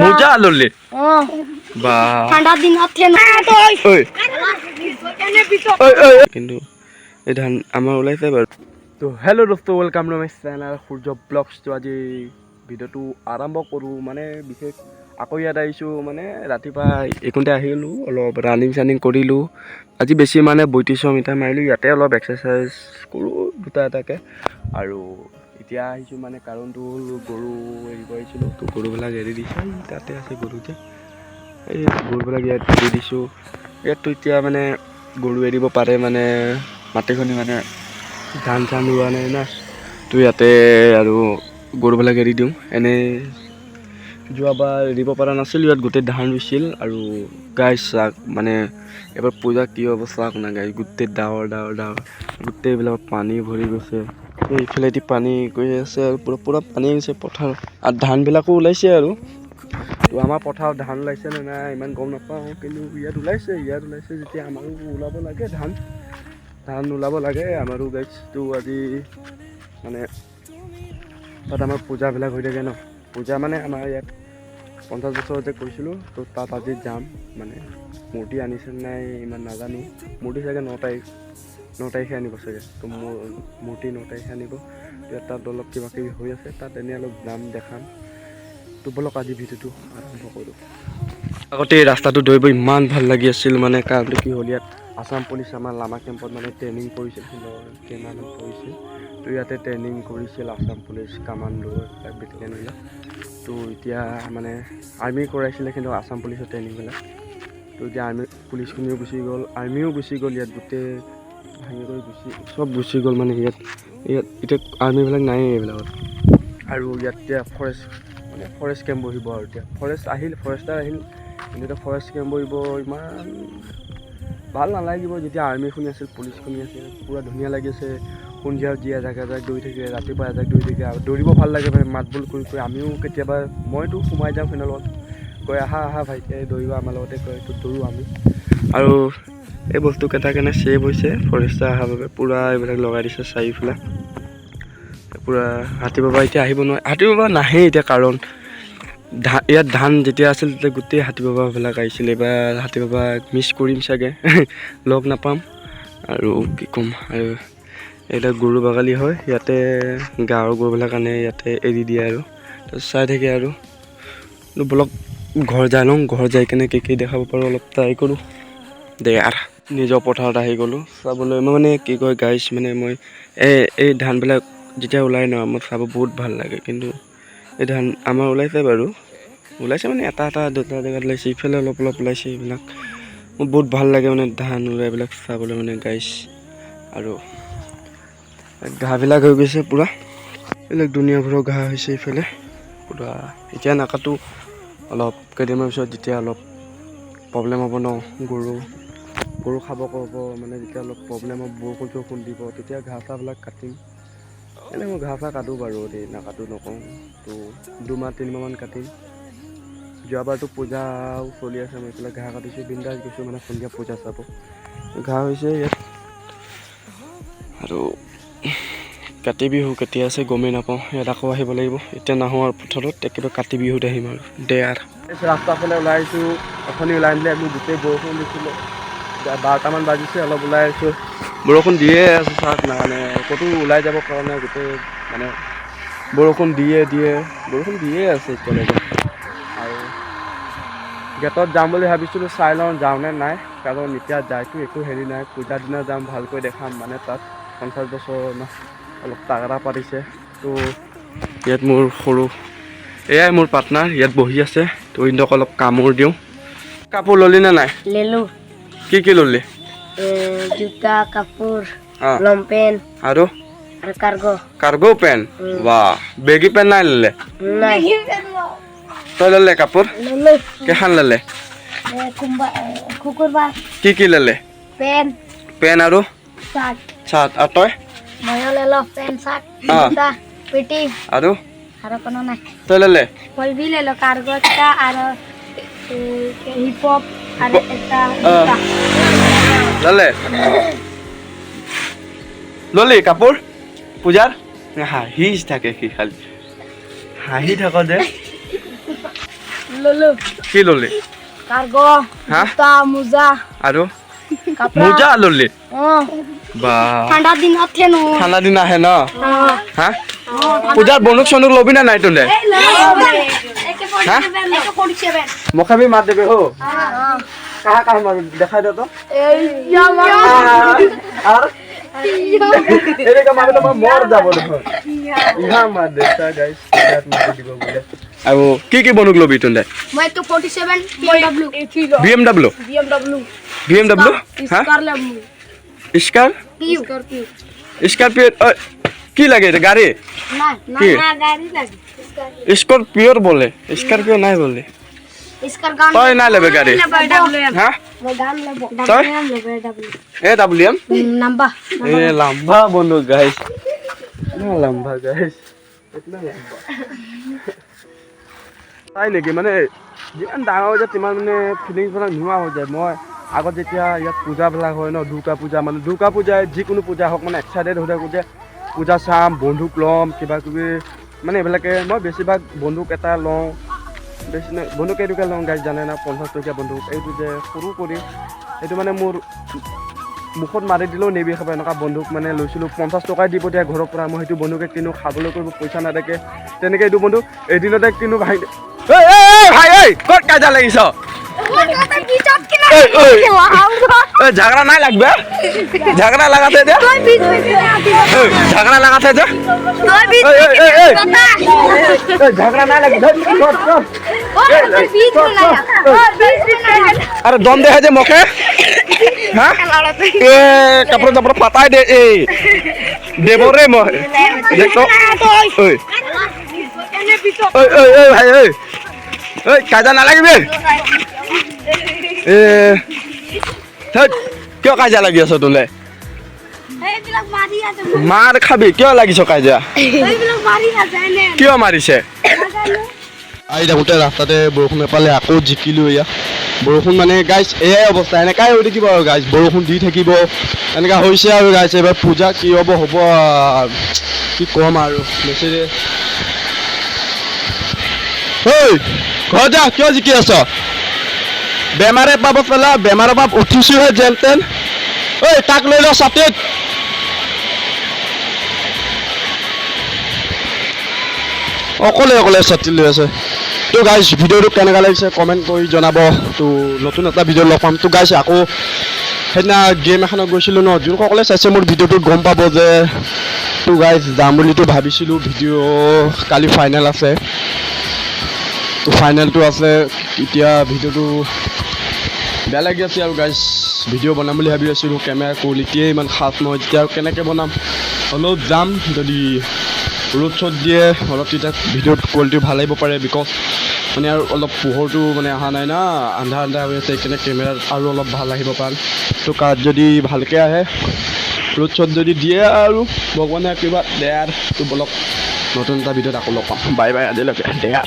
মোজা ললি বা ঠান্ডা দিনত কিন্তু এই ধান আমাৰ ওলাইছে বাৰু তো হেল্ল' দোস্ত welcome to my channel Surya blogs. তো আজি ভিডিঅ'টো আৰম্ভ কৰোঁ মানে বিশেষ আকৌ ইয়াত আহিছোঁ মানে ৰাতিপুৱা এইখিনিতে আহিলোঁ অলপ ৰানিং চানিং কৰিলোঁ আজি বেছি মানে ৩২০০ মিটাৰ মাৰিলোঁ ইয়াতে অলপ এক্সাৰচাইজ কৰোঁ দুটা এটাকৈ আৰু এতিয়া আহিছোঁ মানে কাৰণটো হ'ল গৰু এৰিব আহিছিলোঁ তো গৰুবিলাক এৰি দিছোঁ তাতে আছে গৰু যে এই গৰুবিলাক ইয়াত এৰি দিছোঁ ইয়াততো এতিয়া মানে গৰু এৰিব পাৰে মানে মাটিখিনি মানে ধান চান ৰোৱা নাই না তো ইয়াতে আৰু গৰুবিলাক এৰি দিওঁ এনেই যোৱাবাৰ এৰিব পৰা নাছিল ইয়াত গোটেই ধান ৰুইছিল আৰু গাই চাক মানে এবাৰ পূজা কি হ'ব চাওক না গাই গোটেই ডাৱৰ গোটেইবিলাক পানী ভৰি গৈছে এইফালেদি পানী গৈ আছে আৰু পূৰা পানী আহিছে পথাৰত আৰু ধানবিলাকো ওলাইছে আৰু তো আমাৰ পথাৰত ধান ওলাইছে নে নাই ইমান গম নাপাওঁ কিন্তু ইয়াত ওলাইছে যেতিয়া আমাৰো ওলাব লাগে ধান ওলাব লাগে আমাৰো গাইছটো আজি মানে তাত আমাৰ পূজাবিলাক হৈ থাকে ন পূজা মানে আমাৰ ইয়াত 50 বছৰ যে কৈছিলোঁ তো তাত আজি যাম মানে মূৰ্তি আনিছে নাই ইমান নাজানো মূৰ্তি চাগে 9 তাৰিখে আনিব চাগে তো মোৰ মূৰ্তি 9 তাৰিখে আনিব ইয়াত তাত অলপ কিবা কিবি হৈ আছে তাত এনেই অলপ যাম দেখাম তো বলক আজি ভিডিঅ'টো আৰম্ভ কৰোঁ। আগতে এই ৰাস্তাটো দৌৰিব ইমান ভাল লাগি আছিল মানে কাৰণটো কি হ'ল ইয়াত আসাম পুলিচ আমাৰ লামা কেম্পত মানে ট্ৰেইনিং কৰিছিল কেইমাহমান কৰিছিল তো ইয়াতে ট্ৰেইনিং কৰিছিল আসাম পুলিচ কামাণ্ডো বেটেলিয়নবিলাক তো এতিয়া মানে আৰ্মি কৰাইছিলে কিন্তু আসাম পুলিচৰ ট্ৰেইনিংবিলাক তো এতিয়া আৰ্মি পুলিচখিনিও গুচি গ'ল আৰ্মিও গুচি গ'ল ইয়াত গোটেই ভাঙি কৰি চব গুচি গ'ল মানে ইয়াত এতিয়া আৰ্মিবিলাক নাই এইবিলাকত আৰু ইয়াত এতিয়া ফৰেষ্ট কেম্প বহিব আৰু এতিয়া ফৰেষ্টাৰ আহিল কিন্তু এতিয়া ফৰেষ্ট কেম্প বহিব ইমান ভাল নালাগিব যেতিয়া আৰ্মিখনি আছিল পুলিচখনি আছিল পূৰা ধুনীয়া লাগিছে সন্ধিয়া যি এজাক দৌৰি থাকে ৰাতিপুৱা এজাক দৌৰি থাকে আৰু দৌৰিব ভাল লাগে মানে মাত বোল কৰি আমিও কেতিয়াবা মইতো সোমাই যাওঁ ফ্ৰেণ্ডৰ লগত কয় আহা ভাইটি দৌৰিব আমাৰ লগতে কয় তো দৌৰোঁ আমি আৰু এই বস্তুকেইটা কাৰণে ছেভ হৈছে ফৰেষ্টাৰ অহাৰ বাবে পূৰা এইবিলাক লগাই দিছে চাৰিওফালে পূৰা হাতী বাবা এতিয়া আহিব নোৱাৰে হাতী বাবা নাহে এতিয়া কাৰণ ইয়াত ধান যেতিয়া আছিল তেতিয়া গোটেই হাতী বাবাবিলাক আহিছিলে এইবাৰ হাতী বাবাক মিছ কৰিম চাগে লগ নাপাম আৰু কি ক'ম আৰু এইবিলাক গৰু বাগালী হয় ইয়াতে গাঁৱৰ গৰুবিলাক আনে ইয়াতে এৰি দিয়ে আৰু তাৰপিছত চাই থাকে আৰু বলক ঘৰ যাই লওঁ ঘৰ যাই কিনে কি দেখাব পাৰোঁ অলপ ট্ৰাই কৰোঁ দে আৰু নিজৰ পথাৰত আহি গ'লোঁ চাবলৈ মই মানে কি কয় গাইছ মানে মই এই ধানবিলাক যেতিয়া ওলাই ন মোৰ চাব বহুত ভাল লাগে কিন্তু এই ধান আমাৰ ওলাইছে বাৰু ওলাইছে মানে এটা দুটা জেগাত ওলাইছে ইফালে অলপ ওলাইছে এইবিলাক মোৰ বহুত ভাল লাগে মানে ধান ওলাইবিলাক চাবলৈ মানে গাইছ আৰু ঘাঁহবিলাক হৈ গৈছে পূৰা এইবিলাক ধুনীয়া ঘৰৰ ঘাঁহ হৈছে ইফালে পূৰা এতিয়া নাকাটো অলপ কেইদিনমান পিছত যেতিয়া অলপ প্ৰব্লেম হ'ব ন গৰু খাব ক'ব মানে যেতিয়া অলপ প্ৰব্লেম হ'ব বৰষুণ দিব তেতিয়া ঘাঁহ চাহবিলাক কাটিম এনেই মই ঘাঁহ চাহ কাটোঁ বাৰু দেই নাকাটো নকওঁ তো 2-3 মাহমান কাটিম যোৱাবাৰতো পূজাও চলি আছে মই এইফালে ঘাঁহ কাটিছোঁ বিন্দাছ গৈছোঁ মানে সন্ধিয়া পূজা চাব ঘাঁহ হৈছে ইয়াত আৰু কাতি বিহু কেতিয়া আছে গমেই নাপাওঁ ইয়াত আকৌ আহিব লাগিব এতিয়া নাহোঁ আৰু পথাৰত একেবাৰে কাতি বিহুত আহিম আৰু দে আৰু ৰাস্তাৰ ফালে ওলাই আহিছোঁ অথনি ওলাই আনিলে আমি গোটেই বৰষুণ দিছিলোঁ 12টামান বাজিছে অলপ ওলাই আহিছোঁ বৰষুণ দিয়ে আছোঁ চাওক না মানে ক'তো ওলাই যাব পৰা নাই গোটেই মানে বৰষুণ দিয়ে আছে এতিয়ালৈকে আৰু গেটত যাম বুলি ভাবিছিলোঁ চাই লওঁ যাওঁ নে নাই কাৰণ এতিয়া যাইতো একো হেৰি নাই পূজাৰ দিনা যাম ভালকৈ দেখাম মানে তাত 50 বছৰ অলপ তাগৰা পাতিছে তো ইয়াত মোৰ এয়াই মোৰ পাৰ্টনাৰ ইয়াত বহি আছে তো ইহঁতক অলপ কামোৰ দিওঁ কাপোৰ ল'লি নে নাই লেলো কি ল'লি জোতা কাপোৰ লংপেণ্ট আৰু কাৰ্গো পেণ্ট বাহ বেগী পেণ্ট নাই ল'লে তই ল'লে কাপোৰ কেইখন ল'লে কি ল'লে পেণ্ট আৰু চাৰ্ট আৰু তই আৰু তই ল'লে ল'লি কাপোৰ পূজাৰ হাঁহি থাকে সি খালি হাঁহি থাক যে ললো কি ললি কার্গো হা? জুতা মোজা আৰু কাপড় মোজা ললি ও বা ঠান্ডা দিন আছে নো ঠাণ্ডা দিন আহে ন হ্যাঁ হা পূজাত বন্দুক চন্দুক লবি না নাই তোলে হা একে 47 মুখে বি মাত দেবে হো হ্যাঁ কাহা কাহা মার দেখাই দে তো এই জামা আর এনেকে মাৰিলে মই মৰ যাব দেখোন ইহা মাৰ দেতা গাইছ ইয়াত মাৰি দিব বোলে আৰু কি বন্দুক লবি তোলে মই তো 47 BMW BMW BMW হা স্কারলেট স্কাৰ স্কৰপিও স্কৰপিঅ কি লাগে এটা গাড়ী না কি? না গাড়ি লাগে স্কৰপিঅ'ৰ বলে স্কৰপিঅ' নাই বলে স্কার গান তই নাই লেবে গাড়ী হা মই গান লেব তই? W A WM number A লম্বা বন্দুক গাইছ না লম্বা গাইছ ইতনা লম্বা তাই নেকি মানে যিমান ডাঙৰ হৈ যায় তিমান মানে ফিলিংছবিলাক নোহোৱা হৈ যায় মই আগত যেতিয়া ইয়াত পূজাবিলাক হয় ন দুৰ্গা পূজা মানে দুৰ্গা পূজাই যিকোনো পূজা হওক মানে এক্সাইটেড হৈ থাকোঁ যে পূজা চাম বন্দুক ল'ম কিবা কিবি মানে এইবিলাকে মই বেছিভাগ বন্দুক এটা লওঁ বেছি নাই বন্দুক এইটোকে লওঁ গাইজ জানে না 50 টকীয়া বন্দুক এইটো যে সৰু কৰি এইটো মানে মোৰ মুখত মাৰি দিলেও নেবি খাব এনেকুৱা বন্দুক মানে লৈছিলোঁ 50 টকাই দি পঠিয়াই ঘৰৰ পৰা মই সেইটো বন্দুকে কিনো খাবলৈ কৰিব পইচা নাথাকে তেনেকৈ এইটো বন্দুক এদিনতে কিনো ভাই ভাই ঐ ক'ত কাজিয়া লাগিছ ঝগড়া নাই লাগবে ঝগড়া লাগাতে যে ঝগড়া লাগাতে যে ঝগড়া নাই লাগবে আরে দম দেখে যে মুখে হ্যাঁ এ কাপড় চাপড় পাতাই দে এই দেবরে মই দেখো ওই ওই ওই ওই ভাই ওই ওই কাজা নালাগিবে এ থেত কিয় কাজিয়া লাগি আছ তোলে এইবিলাক মাৰি আছে মাৰ খাবি কিয় লাগিছ কাজিয়া এইবিলাক মাৰি আছে এনে কিয় মাৰিছে আহি থাকোঁতে ৰাস্তাতে বৰষুণ এপালে আকৌ জিকিলোঁ এয়া বৰষুণ মানে গাইছ এয়াই অৱস্থা এনেকাই হৈ থাকিব আৰু গাইছ বৰষুণ দি থাকিব এনেকুৱা হৈছে আৰু গাইছ এইবাৰ পূজা কি হ'ব হ'ব কি ক'ম আৰু বেছিৰে ঐ ঘৰ যা কিয় জিকি আছ বেমাৰে পাব পেলা বেমাৰৰ পৰা উঠিছোহে যেন তেন ঐ তাক লৈ ল ছাতিত অকলে অকলে ছাতি লৈ আছে তো গাইছ ভিডিঅ'টো কেনেকুৱা লাগিছে কমেণ্ট কৰি জনাব তো নতুন এটা ভিডিঅ' লগ পাম তো গাইছ আকৌ সেইদিনা গেম এখনত গৈছিলোঁ ন যোনসকলে চাইছে মোৰ ভিডিঅ'টোত গম পাব যে তো গাইছ যাম বুলিতো ভাবিছিলোঁ ভিডিঅ' কালি ফাইনেল আছে তো ফাইনেলটো আছে এতিয়া ভিডিঅ'টো বেয়া লাগি আছে আৰু গাইছ ভিডিঅ' বনাম বুলি ভাবি আছিলোঁ কেমেৰা কোৱালিটিয়ে ইমান খাছ নহয় যেতিয়া আৰু কেনেকৈ বনাম হ'লেও যাম যদি ৰ'দ চ'দ দিয়ে অলপ তেতিয়া ভিডিঅ'ত কোৱালিটি ভাল আহিব পাৰে বিকজ মানে আৰু অলপ পোহৰটো মানে অহা নাই না আন্ধাৰ আন্ধাৰ হৈ আছে সেইকাৰণে কেমেৰাত আৰু অলপ ভাল আহিব পাৰে তো কাত যদি ভালকৈ আহে ৰ'দ চ'দ যদি দিয়ে আৰু ভগৱানে কিবা দেয়াৰ তো বলক নতুন এটা ভিডিঅ'ত আকৌ লগ পাম বাই বাই আজিলৈকে দেয়া